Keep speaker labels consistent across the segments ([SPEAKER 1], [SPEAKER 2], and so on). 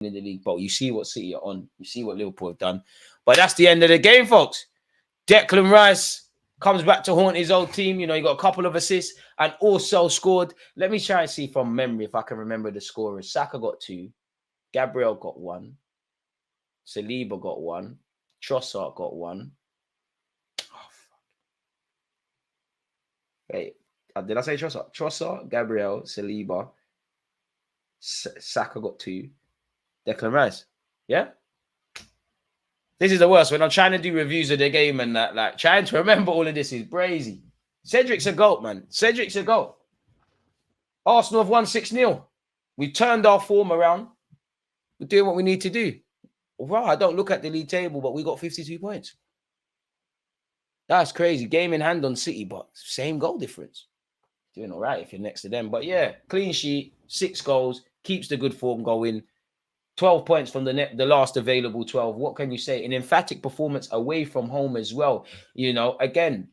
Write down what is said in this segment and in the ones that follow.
[SPEAKER 1] in the league, but you see what City are on. You see what Liverpool have done. But that's the end of the game, folks. Declan Rice comes back to haunt his old team. You know, he got a couple of assists and also scored. Let me try and see from memory if I can remember the scorers. Saka got 2. Gabriel got 1. Saliba got 1. Trossard got 1. Oh, fuck. Wait, did I say Trossard? Trossard, Gabriel, Saliba, Saka got 2. Declan Rice. Yeah? This is the worst. When I'm trying to do reviews of the game and that, like, trying to remember all of this is crazy. Cedric's a GOAT, man. Cedric's a GOAT. Arsenal have won 6-0. We turned our form around. We're doing what we need to do. Wow, I don't look at the league table, but we got 52 points. That's crazy. Game in hand on City, but same goal difference. Doing all right if you're next to them. But yeah, clean sheet, 6 goals, keeps the good form going. 12 points from the last available 12. What can you say? An emphatic performance away from home as well. You know, again,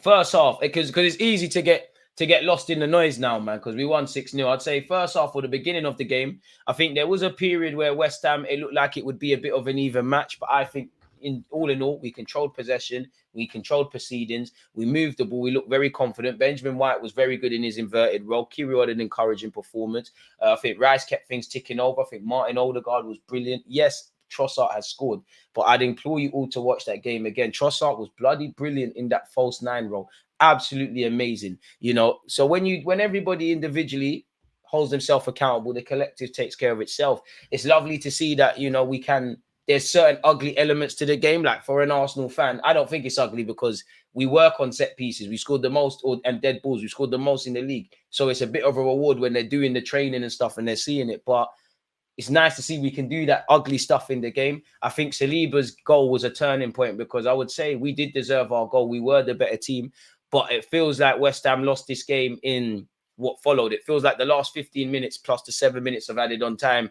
[SPEAKER 1] first half, because it's easy to get lost in the noise now, man, because we won 6-0. I'd say first half or the beginning of the game, I think there was a period where West Ham, it looked like it would be a bit of an even match, but I think in all, we controlled possession, we controlled proceedings, we moved the ball, we looked very confident. Benjamin White was very good in his inverted role. Kiri had an encouraging performance. I think Rice kept things ticking over. I think Martin Odegaard was brilliant. Yes, Trossard has scored, but I'd implore you all to watch that game again. Trossard was bloody brilliant in that false 9 role. Absolutely amazing. You know, so when everybody individually holds themselves accountable, the collective takes care of itself. It's lovely to see that, you know, there's certain ugly elements to the game. Like for an Arsenal fan, I don't think it's ugly because we work on set pieces. We scored the most and dead balls. We scored the most in the league. So it's a bit of a reward when they're doing the training and stuff and they're seeing it. But it's nice to see we can do that ugly stuff in the game. I think Saliba's goal was a turning point because I would say we did deserve our goal. We were the better team. But it feels like West Ham lost this game in what followed. It feels like the last 15 minutes plus the 7 minutes of added on time,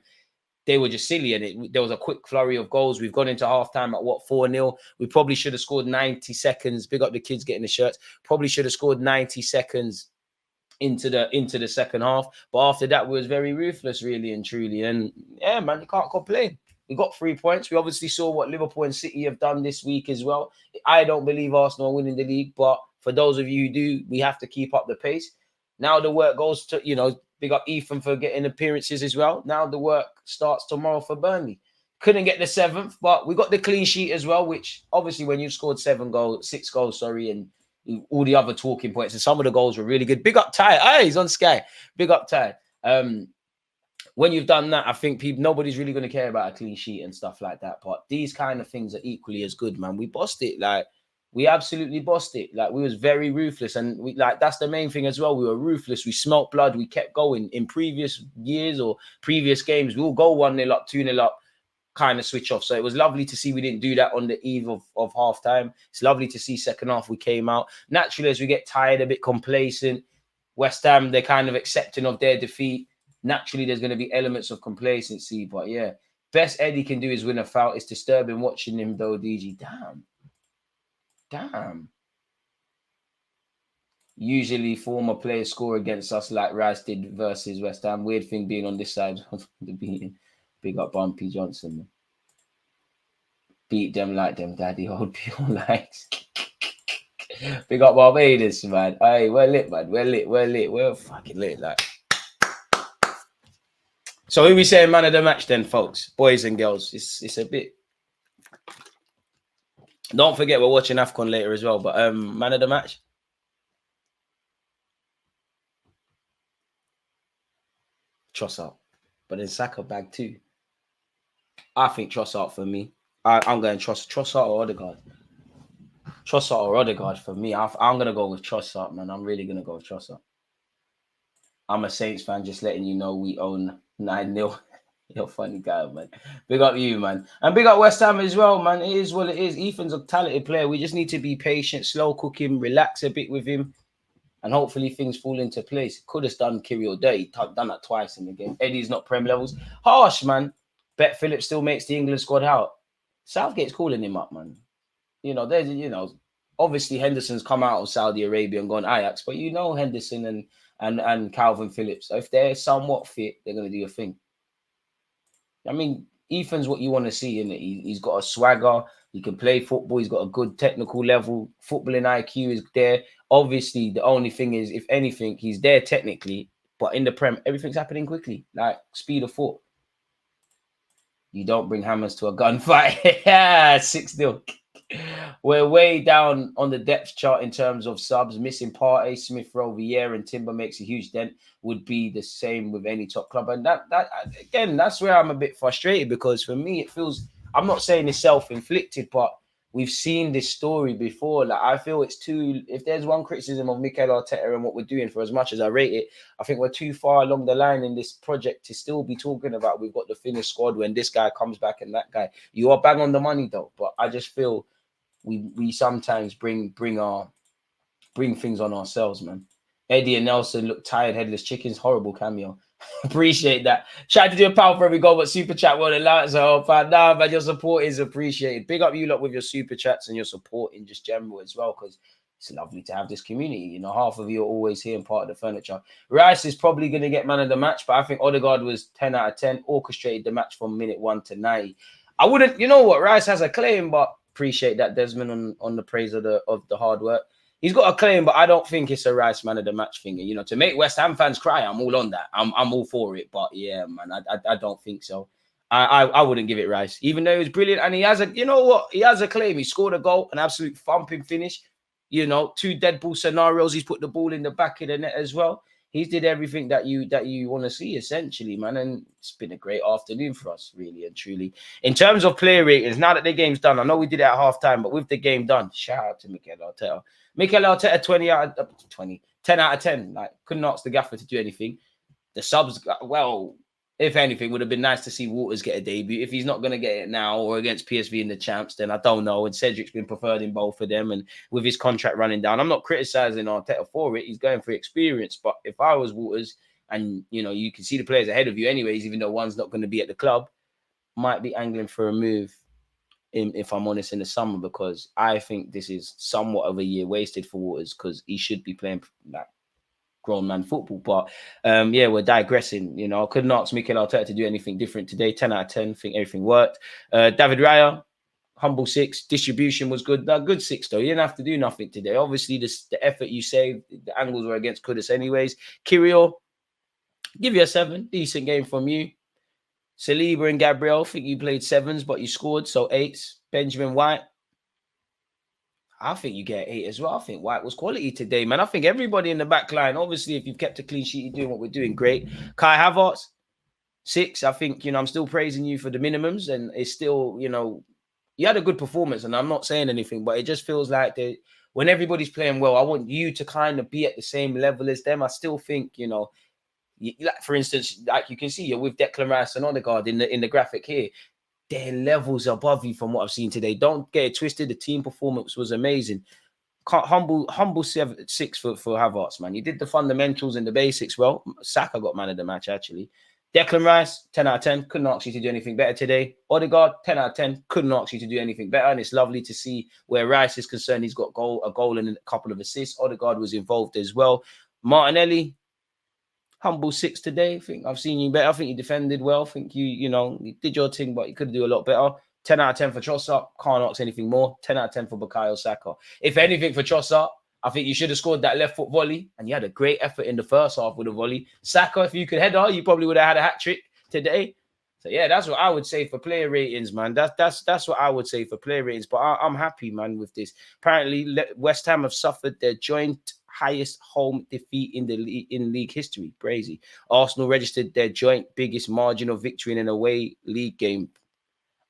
[SPEAKER 1] they were just silly. And there was a quick flurry of goals. We've gone into halftime at 4-0. We probably should have scored 90 seconds. Big up the kids getting the shirts. Probably should have scored 90 seconds into the second half. But after that, we was very ruthless, really and truly. And yeah, man, you can't complain. We got 3 points. We obviously saw what Liverpool and City have done this week as well. I don't believe Arsenal are winning the league, but for those of you who do, we have to keep up the pace. Now the work goes to, you know, big up Ethan for getting appearances as well. Now the work starts tomorrow for Burnley. Couldn't get the 7th, but we got the clean sheet as well, which obviously when you've scored 6 goals, and all the other talking points, and some of the goals were really good. Big up Ty. Hey, he's on Sky. Big up Ty. When you've done that, I think nobody's really going to care about a clean sheet and stuff like that. But these kind of things are equally as good, man. We bossed it. Like, we absolutely bossed it. Like, we was very ruthless. And we, like, that's the main thing as well. We were ruthless. We smelt blood. We kept going. In previous years or previous games, we'll go 1-0 up, 2-0 up, kind of switch off. So it was lovely to see we didn't do that on the eve of half time. It's lovely to see second half we came out. Naturally, as we get tired, a bit complacent, West Ham, they're kind of accepting of their defeat. Naturally, there's going to be elements of complacency. But yeah, best Eddie can do is win a foul. It's disturbing watching him though, DG. Damn. Usually former players score against us like Rice did versus West Ham. Weird thing being on this side of the beating. Big up Bumpy Johnson, man. Beat them like them daddy old people likes. Big up Barbados, man. Hey, we're lit, man. We're lit. We're fucking lit, like. So who we saying man of the match then, folks? Boys and girls. It's a bit. Don't forget we're watching AFCON later as well, but man of the match. Trossard. But then Saka bag too. I think Trossard for me. I'm going Trossard or Odegaard. Trossard or Odegaard for me. I'm going to go with Trossard, man. I'm really going to go with Trossard. I'm a Saints fan, just letting you know we own 9-0. You're a funny guy, man. Big up you, man. And big up West Ham as well, man. It is what it is. Ethan's a talented player. We just need to be patient, slow cook him, relax a bit with him, and hopefully things fall into place. Could have done Kiri or Day. Done that twice in the game. Eddie's not Prem levels. Harsh, man. Bet Phillips still makes the England squad out. Southgate's calling him up, man. You know, obviously Henderson's come out of Saudi Arabia and gone Ajax, but you know Henderson and Calvin Phillips. So if they're somewhat fit, they're going to do a thing. I mean, Ethan's what you want to see, innit? He's got a swagger. He can play football. He's got a good technical level. Footballing IQ is there. Obviously, the only thing is, if anything, he's there technically, but in the Prem, everything's happening quickly, like speed of foot. You don't bring hammers to a gunfight. Yeah, 6-0. We're way down on the depth chart in terms of subs. Missing Partey, Smith Rowe, Vieira, and Timber makes a huge dent. Would be the same with any top club. And that again, that's where I'm a bit frustrated, because for me, it feels, I'm not saying it's self-inflicted, but we've seen this story before. Like, I feel it's too, if there's one criticism of Mikel Arteta and what we're doing, for as much as I rate it, I think we're too far along the line in this project to still be talking about we've got the finished squad when this guy comes back and that guy. You are bang on the money though, but I just feel we sometimes bring things on ourselves, man. Eddie and Nelson look tired, headless chickens. Horrible cameo. Appreciate that. Try to do a pound for every goal, but super chat won't allow it. So, nah, man, your support is appreciated. Big up you lot with your super chats and your support in just general as well, because it's lovely to have this community. You know, half of you are always here and part of the furniture. Rice is probably going to get man of the match, but I think Odegaard was 10 out of 10, orchestrated the match from minute 1 to 90. I wouldn't, you know what, Rice has a claim, but appreciate that, Desmond, on the praise of the hard work. He's got a claim, but I don't think it's a Rice man of the match thing. You know, to make West Ham fans cry, I'm all on that. I'm all for it. But yeah, man, I don't think so. I wouldn't give it Rice, even though he was brilliant. And he has a, you know what? He has a claim. He scored a goal, an absolute thumping finish. You know, 2 dead ball scenarios. He's put the ball in the back of the net as well. He's did everything that you want to see, essentially, man. And it's been a great afternoon for us, really and truly. In terms of player ratings, now that the game's done, I know we did it at halftime, but with the game done, shout out to Mikel Arteta. Mikel Arteta, 10 out of 10. Like, couldn't ask the gaffer to do anything. The subs, well, if anything, would have been nice to see Waters get a debut. If he's not going to get it now or against PSV in the champs, then I don't know. And Cedric's been preferred in both of them. And with his contract running down, I'm not criticizing Arteta for it. He's going for experience. But if I was Waters, and, you know, you can see the players ahead of you anyways, even though one's not going to be at the club, might be angling for a move, if I'm honest, in the summer, because I think this is somewhat of a year wasted for Waters, because he should be playing like grown man football. But yeah, we're digressing. You know, I couldn't ask Mikel Arteta to do anything different today. 10 out of 10. I think everything worked. David Raya, humble 6. Distribution was good. Good 6 though. You didn't have to do nothing today. Obviously, the effort you saved, the angles were against Kudus anyways. Kirill, give you a 7. Decent game from you. Saliba and Gabriel, I think you played 7s, but you scored, so 8s. Benjamin White, I think you get 8 as well. I think White was quality today, man. I think everybody in the back line, obviously, if you've kept a clean sheet, you're doing what we're doing, great. Kai Havertz, 6. I think, you know, I'm still praising you for the minimums, and it's still, you know, you had a good performance, and I'm not saying anything, but it just feels like when everybody's playing well, I want you to kind of be at the same level as them. I still think, you know, like, for instance, like you can see, you're with Declan Rice and Odegaard in the graphic here. They're levels above you from what I've seen today. Don't get it twisted. The team performance was amazing. Humble 6 for Havertz, man. You did the fundamentals and the basics well. Saka got man of the match, actually. Declan Rice, 10 out of 10. Couldn't ask you to do anything better today. Odegaard, 10 out of 10. Couldn't ask you to do anything better. And it's lovely to see where Rice is concerned. He's got a goal and a couple of assists. Odegaard was involved as well. Martinelli, humble 6 today. I think I've seen you better. I think you defended well. I think you did your thing, but you could do a lot better. 10 out of 10 for Trossard. Can't ask anything more. 10 out of 10 for Bukayo Saka. If anything for Trossard, I think you should have scored that left foot volley, and you had a great effort in the first half with a volley. Saka, if you could header, you probably would have had a hat trick today. So yeah, that's what I would say for player ratings, man. That's what I would say for player ratings. But I'm happy, man, with this. Apparently, West Ham have suffered their joint highest home defeat in league history. Crazy. Arsenal registered their joint biggest margin of victory in an away league game,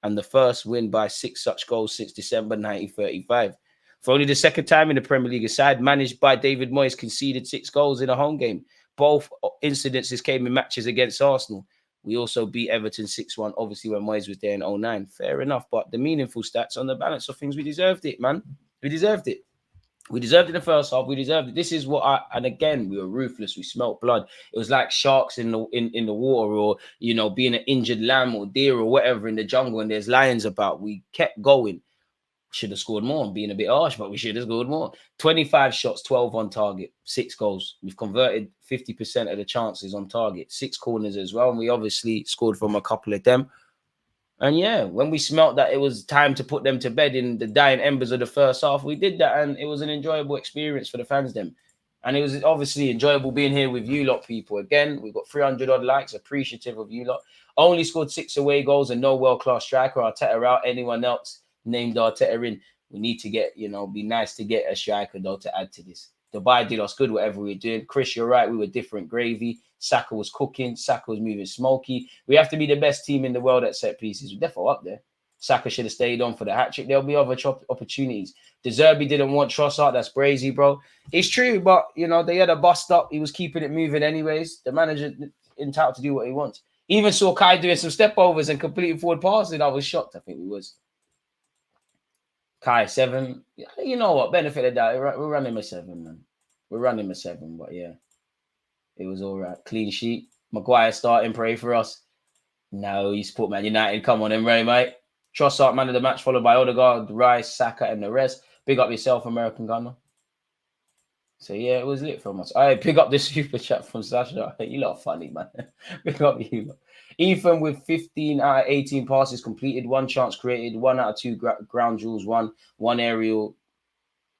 [SPEAKER 1] and the first win by 6 such goals since December 1935. For only the second time in the Premier League, a side managed by David Moyes conceded 6 goals in a home game. Both incidences came in matches against Arsenal. We also beat Everton 6-1, obviously, when Moyes was there in 2009. Fair enough, but the meaningful stats on the balance of things, we deserved it, man. We deserved it. We deserved it in the first half. We deserved it. This is what and again, we were ruthless. We smelt blood. It was like sharks in the water, or, you know, being an injured lamb or deer or whatever in the jungle, and there's lions about. We kept going. Should have scored more. I'm being a bit harsh, but we should have scored more. 25 shots, 12 on target, 6 goals. We've converted 50% of the chances on target, 6 corners as well. And we obviously scored from a couple of them. And yeah, when we smelt that it was time to put them to bed in the dying embers of the first half, we did that, and it was an enjoyable experience for the fans then. And it was obviously enjoyable being here with you lot, people. Again, we've got 300 odd likes, appreciative of you lot. Only scored 6 away goals and no world-class striker. Arteta out. Anyone else named Arteta in? We need to get, be nice to get a striker, though, to add to this. Dubai did us good, whatever we were doing. Chris, you're right. We were different gravy. Saka was cooking. Saka was moving smoky. We have to be the best team in the world at set pieces. We're definitely up there. Saka should have stayed on for the hat trick. There'll be other opportunities. De Zerbi didn't want Trossard. That's brazy, bro. It's true, but, they had a bust up. He was keeping it moving anyways. The manager entitled to do what he wants. Even saw Kai doing some step overs and completing forward passes. I was shocked. I think we was. Kai 7. You know what? Benefit of that. We're running a 7, man. We're running a 7, but yeah. It was all right. Clean sheet. Maguire starting, pray for us. No, you support Man United. Come on in, Ray, mate. Trossard, man of the match, followed by Odegaard, Rice, Saka, and the rest. Big up yourself, American Gunner. So yeah, it was lit from us. All right, pick up this super chat from Sasha. You lot are funny, man. Pick up you lot. Ethan with 15 out of 18 passes completed, 1 chance created, 1 out of 2 ground jewels, 1 aerial,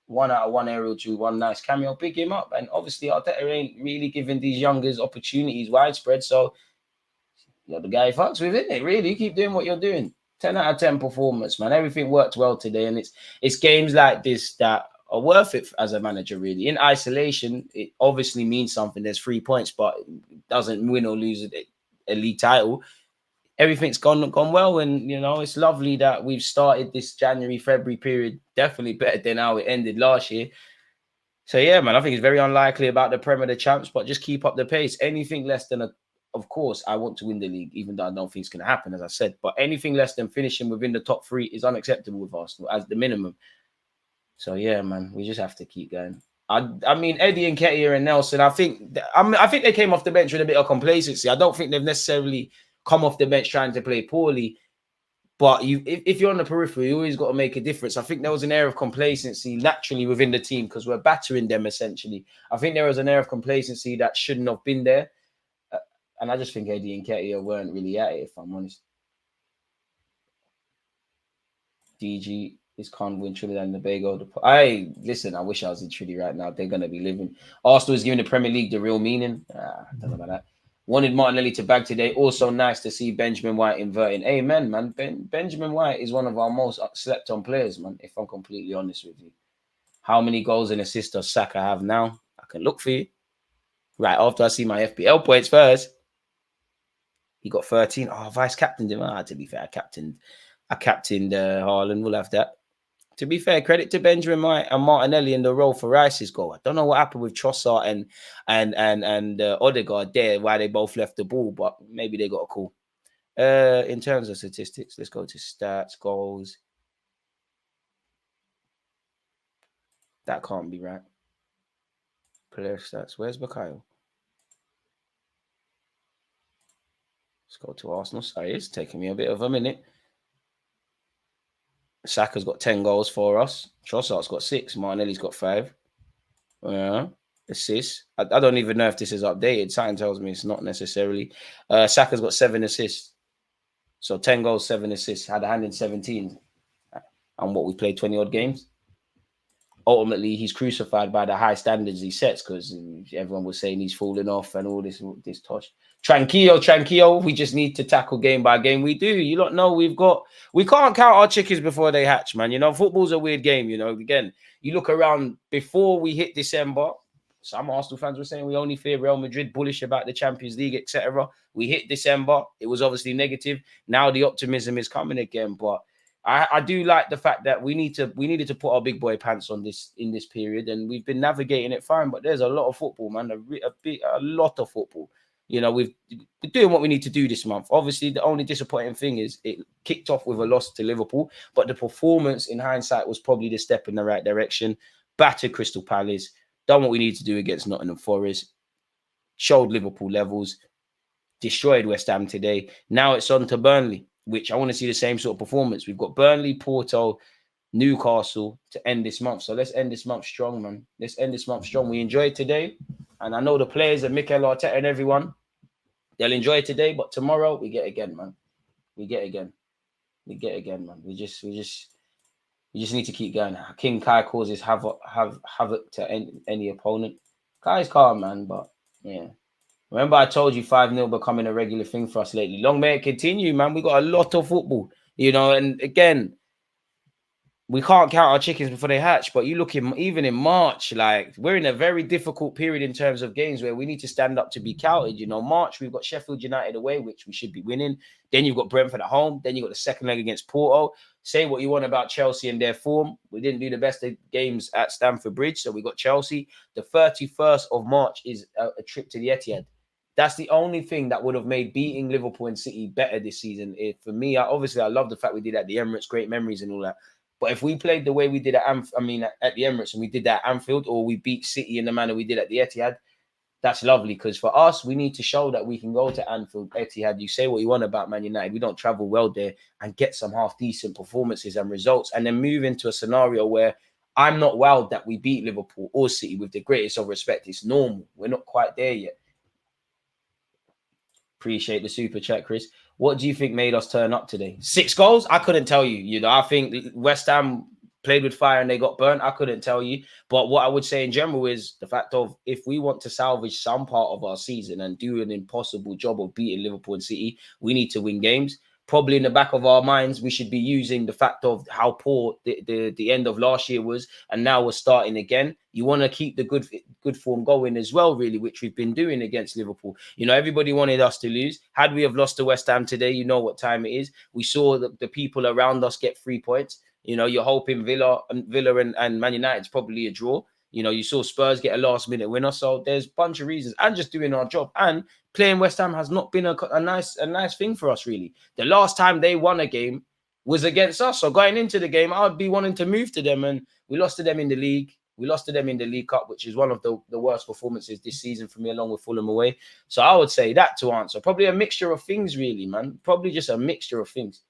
[SPEAKER 1] 1 out of 1 aerial jewel, 1 nice cameo. Pick him up. And obviously, Arteta ain't really giving these youngers opportunities widespread. So you're the guy fucks with, isn't it? Really, keep doing what you're doing. 10 out of 10 performance, man. Everything worked well today. And it's games like this that are worth it as a manager, really. In isolation, it obviously means something. There's 3 points, but it doesn't win or lose a league title. Everything's gone well, and it's lovely that we've started this January-February period definitely better than how it ended last year. So yeah, man, I think it's very unlikely about the Premier the champs, but just keep up the pace. Anything less than of course, I want to win the league, even though I don't think it's going to happen, as I said. But anything less than finishing within the top 3 is unacceptable with Arsenal as the minimum. So yeah, man, we just have to keep going. I mean, Eddie and Nketiah and Nelson, I think they came off the bench with a bit of complacency. I don't think they've necessarily come off the bench trying to play poorly. But if you're on the periphery, you always got to make a difference. I think there was an air of complacency naturally within the team because we're battering them, essentially. I think there was an air of complacency that shouldn't have been there. And I just think Eddie and Nketiah weren't really at it, if I'm honest. DG can't win Trinidad and Tobago. Listen, I wish I was in Trinity right now. They're going to be living. Arsenal is giving the Premier League the real meaning. I don't know about that. Wanted Martinelli to bag today. Also nice to see Benjamin White inverting. Amen, man. Benjamin White is one of our most slept on players, man, if I'm completely honest with you. How many goals and assists does Saka have now? I can look for you. Right, after I see my FPL points first. He got 13. Oh, vice-captained him. To be fair, I captained Haaland. We'll have that. To be fair, credit to Benjamin White and Martinelli in the role for Rice's goal. I don't know what happened with Trossard and Odegaard there, why they both left the ball, but maybe they got a call. In terms of statistics, let's go to stats, goals. That can't be right. Player stats. Where's Bakayo? Let's go to Arsenal. Sorry, it's taking me a bit of a minute. Saka's got 10 goals for us. Trossard's got 6. Martinelli's got 5. Assists. I don't even know if this is updated. Something tells me it's not necessarily. Saka's got 7 assists. So 10 goals, 7 assists. Had a hand in 17. And what, we played 20-odd games? Ultimately, he's crucified by the high standards he sets because everyone was saying he's falling off and all this tosh. Tranquillo. We just need to tackle game by game. We do. You don't know we can't count our chickens before they hatch, man. Football's a weird game. Again, you look around before we hit December. Some Arsenal fans were saying we only fear Real Madrid, bullish about the Champions League, etc. We hit December. It was obviously negative. Now the optimism is coming again, but I do like the fact that we needed to put our big boy pants on in this period, and we've been navigating it fine. But there's a lot of football, man. A lot of football. We're doing what we need to do this month. Obviously, the only disappointing thing is it kicked off with a loss to Liverpool, but the performance in hindsight was probably the step in the right direction. Battered Crystal Palace, done what we need to do against Nottingham Forest, showed Liverpool levels, destroyed West Ham today. Now it's on to Burnley, which I want to see the same sort of performance. We've got Burnley, Porto, Newcastle to end this month. So let's end this month strong, man. Let's end this month strong. We enjoyed today. And I know the players and Mikel Arteta and everyone, they'll enjoy today. But tomorrow, we get again, man. We get again. We get again, man. We just need to keep going. King Kai causes havoc to any opponent. Kai's calm, man, but yeah. Remember, I told you 5-0 becoming a regular thing for us lately. Long may it continue, man. We got a lot of football, and again, we can't count our chickens before they hatch. But you look even in March, like we're in a very difficult period in terms of games where we need to stand up to be counted. March, we've got Sheffield United away, which we should be winning. Then you've got Brentford at home. Then you've got the second leg against Porto. Say what you want about Chelsea and their form. We didn't do the best of games at Stamford Bridge, so we got Chelsea. The 31st of March is a trip to the Etihad. That's the only thing that would have made beating Liverpool and City better this season. For me, I love the fact we did at the Emirates, great memories and all that. But if we played the way we did at the Emirates, and we did that at Anfield, or we beat City in the manner we did at the Etihad, that's lovely. Because for us, we need to show that we can go to Anfield, Etihad. You say what you want about Man United, we don't travel well there, and get some half decent performances and results, and then move into a scenario where I'm not wowed that we beat Liverpool or City. With the greatest of respect, it's normal. We're not quite there yet. Appreciate the super chat, Chris. What do you think made us turn up today? 6 goals? I couldn't tell you. I think West Ham played with fire and they got burnt. I couldn't tell you. But what I would say in general is the fact of, if we want to salvage some part of our season and do an impossible job of beating Liverpool and City, we need to win games. Probably in the back of our minds, we should be using the fact of how poor the end of last year was, and now we're starting again. You want to keep the good form going as well, really, which we've been doing against Liverpool. Everybody wanted us to lose. Had we have lost to West Ham today, you know what time it is. We saw the people around us get 3 points. You're hoping Villa and Man United's probably a draw. You saw Spurs get a last-minute winner. So there's a bunch of reasons, and just doing our job. And playing West Ham has not been a nice thing for us, really. The last time they won a game was against us. So going into the game, I would be wanting to move to them, and we lost to them in the league. We lost to them in the League Cup, which is one of the worst performances this season for me, along with Fulham away. So I would say that to answer. Probably a mixture of things, really, man. Probably just a mixture of things.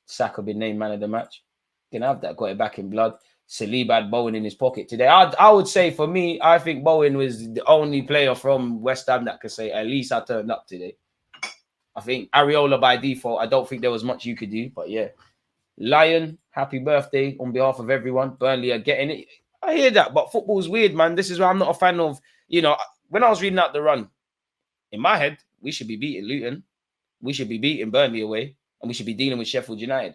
[SPEAKER 1] Saka been named man of the match. Can have that. Got it back in blood. Saliba had Bowen in his pocket today. I would say, for me, I think Bowen was the only player from West Ham that could say, at least I turned up today. I think Areola by default, I don't think there was much you could do. But yeah. Lion, happy birthday on behalf of everyone. Burnley are getting it. I hear that, but football's weird, man. This is why I'm not a fan of, when I was reading out the run, in my head, we should be beating Luton. We should be beating Burnley away, and we should be dealing with Sheffield United.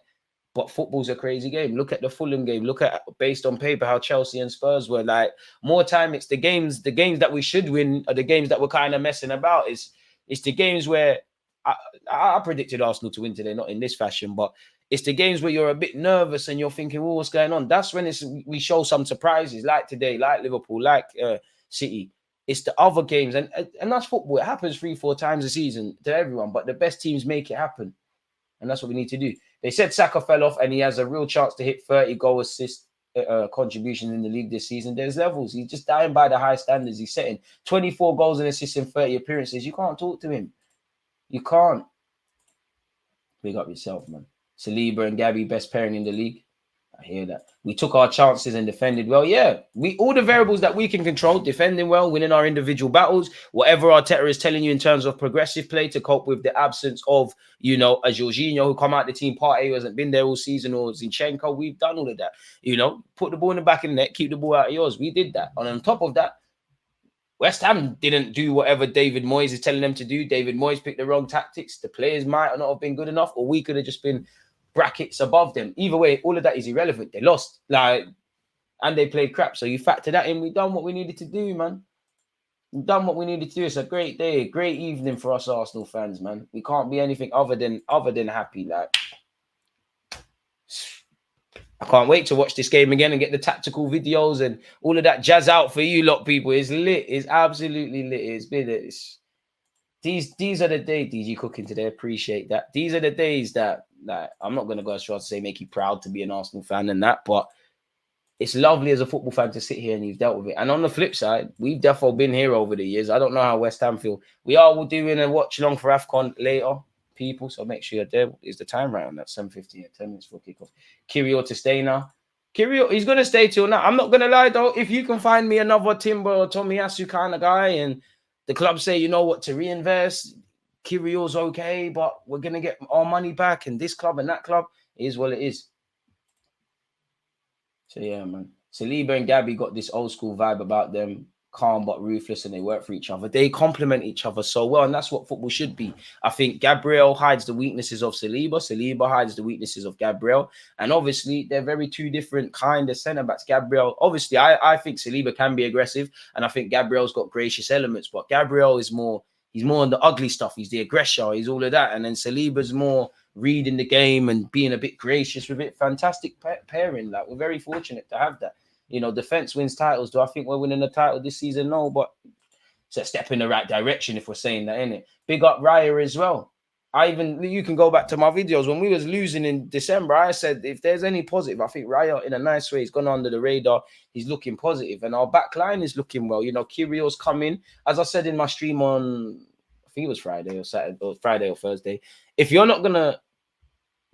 [SPEAKER 1] But football's a crazy game. Look at the Fulham game. Look at, based on paper, how Chelsea and Spurs were. Like, more time, it's the games that we should win are the games that we're kind of messing about. It's the games where I predicted Arsenal to win today, not in this fashion, but it's the games where you're a bit nervous and you're thinking, well, what's going on? That's when we show some surprises, like today, like Liverpool, like City. It's the other games, and that's football. It happens 3-4 times a season to everyone, but the best teams make it happen. And that's what we need to do. They said Saka fell off and he has a real chance to hit 30 goal assist contributions in the league this season. There's levels. He's just dying by the high standards he's setting. 24 goals and assists in 30 appearances. You can't talk to him. You can't. Big up yourself, man. Saliba and Gabby, best pairing in the league. I hear that. We took our chances and defended well. Yeah, all the variables that we can control, defending well, winning our individual battles, whatever Arteta is telling you in terms of progressive play to cope with the absence of, a Jorginho who come out the team, Partey who hasn't been there all season, or Zinchenko. We've done all of that. Put the ball in the back of the net, keep the ball out of yours. We did that. And on top of that, West Ham didn't do whatever David Moyes is telling them to do. David Moyes picked the wrong tactics. The players might not have been good enough, or we could have just been brackets above them. Either way, all of that is irrelevant. They lost, and they played crap. So you factor that in. We've done what we needed to do, man. We've done what we needed to do. It's a great day, great evening for us Arsenal fans, man. We can't be anything other than happy. I can't wait to watch this game again and get the tactical videos and all of that jazz out for you lot, people. It's lit. It's absolutely lit. It's been it. These are the days, DG cooking today. Appreciate that. These are the days that I'm not going to go as far as to say make you proud to be an Arsenal fan and that, but it's lovely as a football fan to sit here and you've dealt with it. And on the flip side, we've definitely been here over the years. I don't know how West Ham feel. We are doing a watch along for AFCON later, people, so make sure you're there. Is the time right on that? 7:50, 10 minutes for kickoff. Kirio to stay now. Kirio, he's going to stay till now. I'm not going to lie, though. If you can find me another Timber or Tomiyasu kind of guy and the club say, you know what, to reinvest, Kyrgios okay, but we're going to get our money back in this club and that club. It is what it is. So, yeah, man. Saliba and Gabby got this old school vibe about them. Calm but ruthless, and they work for each other. They complement each other so well, and that's what football should be. I think Gabriel hides the weaknesses of Saliba. Saliba hides the weaknesses of Gabriel. And obviously, they're very two different kind of centre-backs. Gabriel, obviously, I think Saliba can be aggressive, and I think Gabriel's got gracious elements, but Gabriel is more, he's more on the ugly stuff. He's the aggressor. He's all of that. And then Saliba's more reading the game and being a bit gracious with it. Fantastic pairing. Like, we're very fortunate to have that. You know, defense wins titles. Do I think we're winning the title this season? No, but it's a step in the right direction if we're saying that, innit? Big up Raya as well. You can go back to my videos. When we was losing in December, I said, if there's any positive, I think Raya, in a nice way, he's gone under the radar. He's looking positive. And our back line is looking well. You know, Kyrgios coming. As I said in my stream on, I think it was Friday or Saturday, or Friday or Thursday. If you're not going to,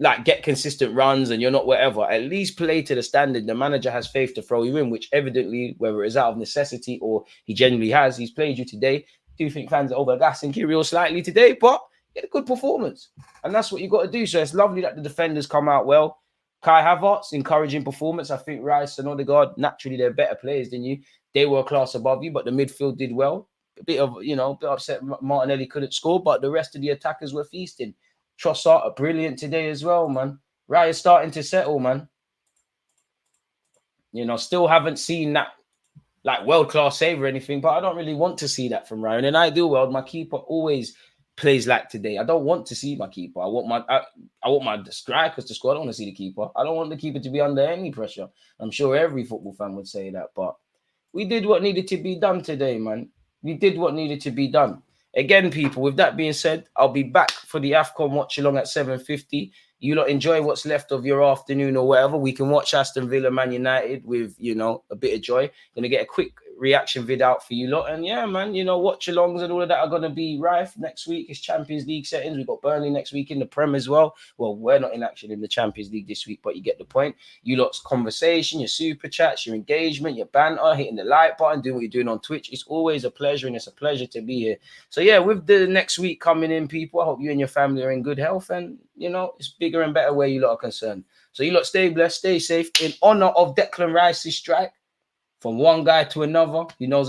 [SPEAKER 1] like, get consistent runs and you're not whatever, at least play to the standard. The manager has faith to throw you in, which evidently, whether it's out of necessity or he genuinely has, he's played you today. Do you think fans are overgassing Kyrgios slightly today? But get a good performance. And that's what you got to do. So it's lovely that the defenders come out well. Kai Havertz, encouraging performance. I think Rice and Odegaard, naturally, they're better players than you. They were a class above you, but the midfield did well. A bit upset Martinelli couldn't score, but the rest of the attackers were feasting. Trossard are brilliant today as well, man. Raya's starting to settle, man. You know, still haven't seen that, like, world-class save or anything, but I don't really want to see that from Raya. In an ideal world, my keeper always plays like today. I don't want to see my keeper. I want my strikers to score. I don't want to see the keeper. I don't want the keeper to be under any pressure. I'm sure every football fan would say that, but we did what needed to be done today, man. We did what needed to be done. Again, people, with that being said, I'll be back for the AFCON watch along at 7:50. You lot enjoy what's left of your afternoon or whatever. We can watch Aston Villa, Man United with, you know, a bit of joy. Going to get a quick reaction vid out for you lot. And yeah, man, you know, watch alongs and all of that are going to be rife next week. It's Champions League settings. We've got Burnley next week in the Prem as well. Well, we're not in action in the Champions League this week, but you get the point. You lot's conversation, your super chats, your engagement, your banter, hitting the like button, doing what you're doing on Twitch. It's always a pleasure, and it's a pleasure to be here. So yeah, with the next week coming in, people, I hope you and your family are in good health, and you know, it's bigger and better where you lot are concerned. So you lot stay blessed, stay safe. In honor of Declan Rice's strike, from one guy to another, you know.